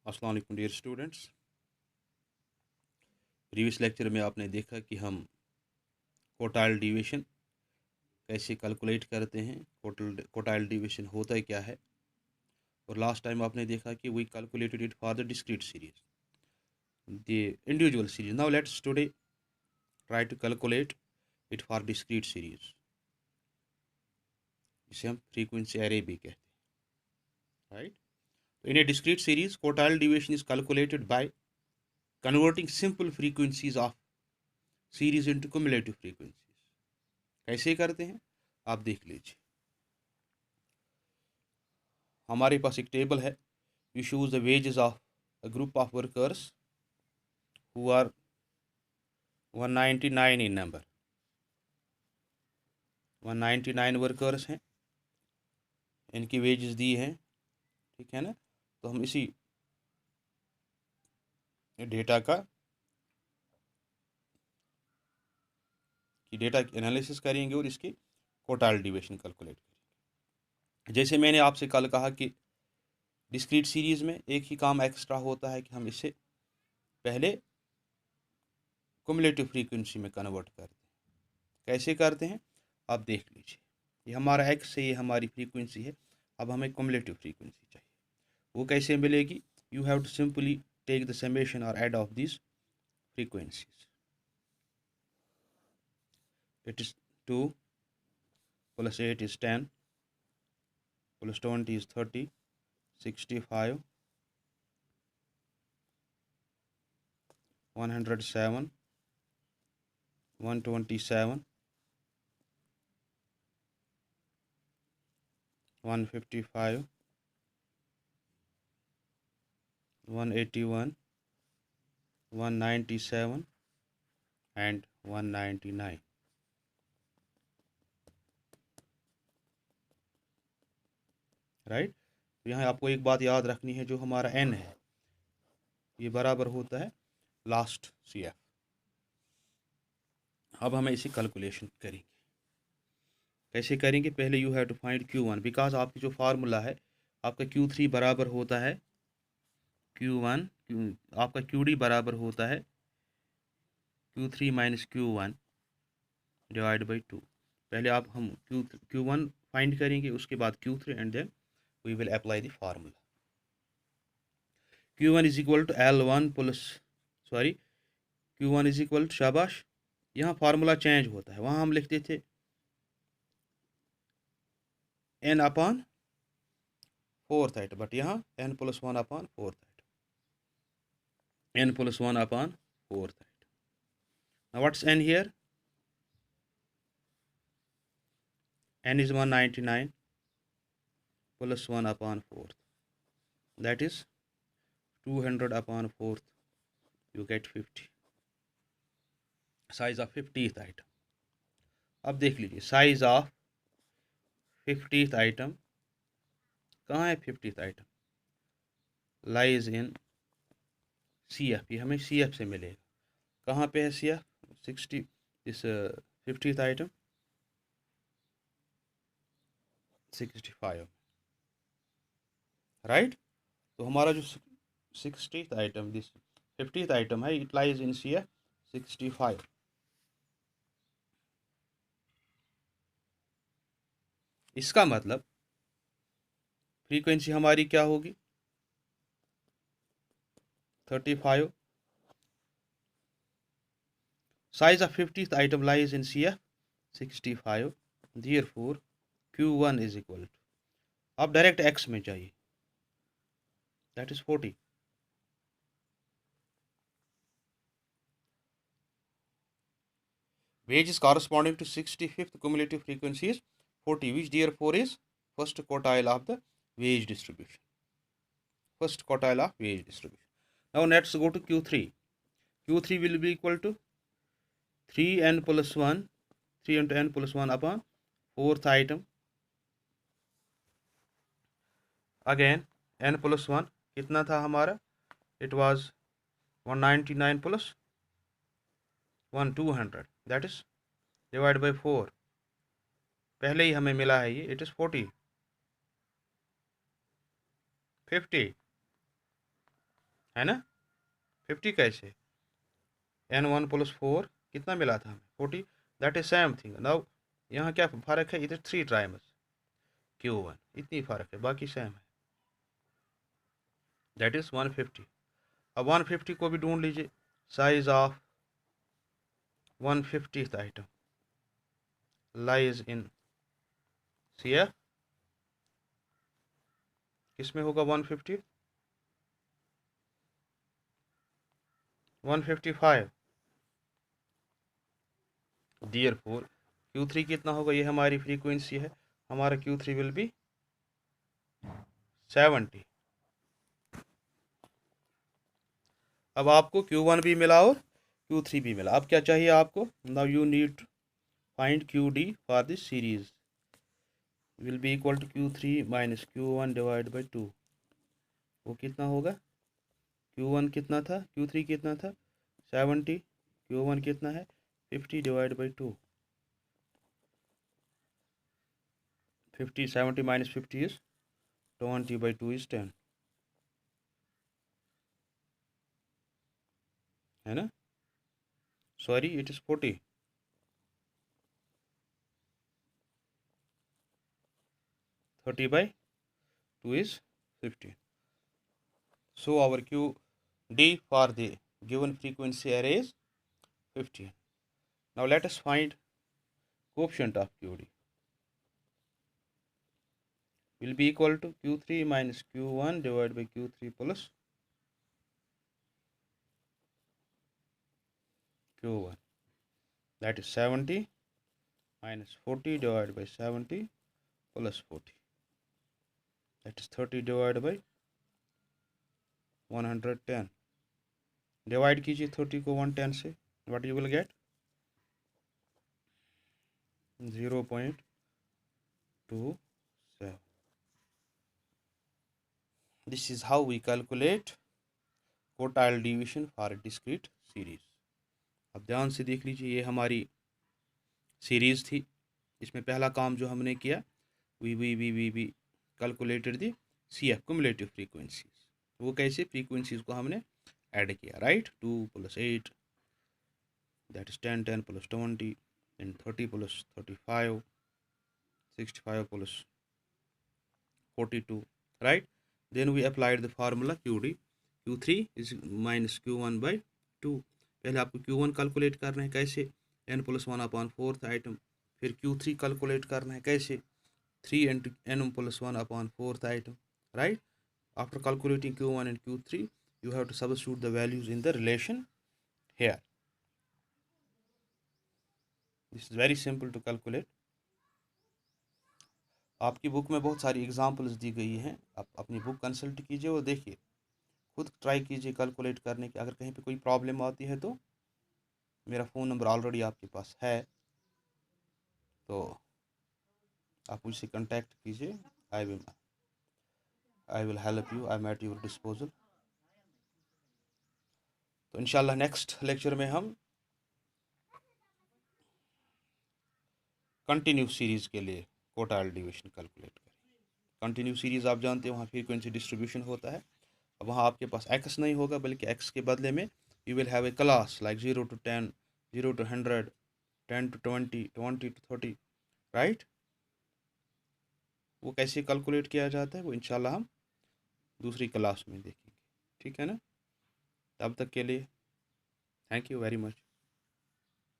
अस्सलाम वालेकुम dear students. Previous lecture में आपने देखा कि हम कोटाइल डिवीजन कैसे कैलकुलेट करते हैं, कोटाइल डिवीजन होता है क्या है। और लास्ट टाइम आपने देखा कि we calculated it for the discrete series, the individual series. Now let's today try to calculate it for discrete series, जिसे हम फ्रीक्वेंसी एरे भी कहते हैं, राइट। तो in a discrete series quartile division is calculated by converting simple frequencies of series into cumulative frequencies. कैसे करते हैं आप देख लीजिए। हमारे पास एक टेबल है, we shows the wages of a group of workers who are 199 in number. 199 workers हैं, इनकी वेजेस दी हैं, ठीक है ना। तो हम इसी डेटा डेटा एनालिसिस करेंगे और इसकी कोटाइल डिवीजन कैलकुलेट करेंगे। जैसे मैंने आपसे कल कहा कि डिस्क्रीट सीरीज में एक ही काम एक्स्ट्रा होता है कि हम इसे पहले क्युमुलेटिव फ्रीक्वेंसी में कन्वर्ट करते हैं। कैसे करते हैं आप देख लीजिए। ये हमारा एक्स है, ये हमारी फ्रीक्वेंसी है। अब हमें क्युमुलेटिव फ्रीक्वेंसी चाहिए, वो कैसे मिलेगी। You have to simply take the summation और add of this frequencies. It is 2 plus 8 is 10 plus 20 is 30, 65, 107, 127, 155, 181, 197 and 199, right. तो यहाँ आपको एक बात याद रखनी है, जो हमारा n है ये बराबर होता है लास्ट CF। अब हमें इसी कैलकुलेशन करेंगे। कैसे करेंगे, पहले you have to find Q1, because आपकी जो फार्मूला है आपका Q3 बराबर होता है Q1, आपका QD बराबर होता है Q3 minus Q1 divide by 2। पहले आप हम Q1 फाइंड करेंगे, उसके बाद Q3 and then we will apply the formula. Q1 is equal to L1 plus Q1 is equal to, शाबाश, यहाँ फार्मूला चेंज होता है। वहाँ हम लिखते थे n upon fourth item, but यहाँ n plus 1 upon fourth item, n plus 1 upon fourth item. Now what's n here, n is 199 plus 1 upon 4th, that is 200 upon 4th, you get 50, size of 50th item। अब देख लीजिए size of 50th item कहाँ है। 50th item lies in CF, ये हमें CF से मिलेगा। कहाँ पे है CF, 60, इस 50th आइटम 65, राइट। तो हमारा जो 60th item, this 50th item है, इट लाइज इन CF 65। इसका मतलब फ्रीक्वेंसी हमारी क्या होगी, 35। Size of 50th item lies in CF 65, therefore Q1 is equal to, अब डायरेक्ट x में चाहिए, that is 40। Wages corresponding to 65th cumulative frequency is 40, which therefore is first quartile of the wage distribution. First quartile of wage distribution. Now let's go to Q3. Q3 will be equal to 3n plus 1, 3 into n plus 1 upon fourth item. Again n plus 1 कितना था हमारा, it was 199 plus 1 200, that is divided by 4। पहले ही हमें मिला है ये, it is 40, 50, है ना। 50 कैसे, n1 + 4 कितना मिला था हमें 40, that is same thing. Now यहाँ क्या फ़र्क है, इधर 3 टाइम्स Q1, इतनी फ़र्क है, बाकी सेम है, दैट इज़ 150। अब 150 को भी ढूंढ लीजिए, size of 150th item lies in CF, किस में होगा 150, 155। देयरफॉर Q3 कितना होगा, ये हमारी फ्रीक्वेंसी है, हमारा Q3 विल बी 70। अब आपको Q1 भी मिला और Q3 भी मिला, अब क्या चाहिए आपको, now you need to find QD for this series, will be equal to Q3 - Q1 divide by 2। वो कितना होगा, Q1 कितना था, Q3 कितना था 70, Q1 कितना है 50 divide by 2, 50 70 - 50 is 20 by 2 is 10, है ना, sorry it is 40, 30 by 2 is 15. So our QD for the given frequency array is 15. Now let us find coefficient of QD. Will be equal to Q3 minus Q1 divided by Q3 plus Q1. That is 70 minus 40 divided by 70 plus 40. That is 30 divided by 110. Divide कीजिए 30 को 110 से, what you will get 0.27. This is how we calculate quartile deviation for a discrete series. अब ध्यान से देख लीजिए, ये हमारी सीरीज़ थी, इसमें पहला काम जो हमने किया, we calculated the CF cumulative frequencies. वो कैसे, फ्रीक्वेंसीज को हमने ऐड किया, right, 2 + 8 that is 10, 10 + 20 and 30 + 35, 65 + 42, right. Then we applied the formula QD, Q3 is minus Q1 by 2। पहले आपको Q1 कैलकुलेट करना है, कैसे, n + 1/4 आइटम, फिर Q3 कैलकुलेट करना है, कैसे, 3 into n + 1/4 item, right? After calculating Q1 and Q3, you have to substitute the values in the relation here. This is very simple to calculate. आपकी book में बहुत सारी एग्जांपल्स दी गई हैं, आप अपनी बुक कंसल्ट कीजिए और देखिए, खुद ट्राई कीजिए कैलकुलेट करने की। अगर कहीं पे कोई प्रॉब्लम आती है तो मेरा फ़ोन नंबर ऑलरेडी आपके पास है, तो आप मुझसे कांटेक्ट कीजिए, I will help you, I am at your disposal. तो इंशाल्लाह नेक्स्ट लेक्चर में हम कंटिन्यू सीरीज़ के लिए क्वार्टाइल डिवीजन कैलकुलेट करें। कंटिन्यू सीरीज़ आप जानते हैं, वहाँ फ्रीक्वेंसी डिस्ट्रीब्यूशन होता है। अब वहाँ आपके पास एक्स नहीं होगा, बल्कि एक्स के बदले में you will have a class like 0 to 10, 0 to 100, 10 to 20, 20 to 30, right. वो कैसे कैलकुलेट किया जाता है वो इंशाल्लाह हम दूसरी क्लास में देखेंगे, ठीक है ना। तब तक के लिए थैंक यू वेरी मच।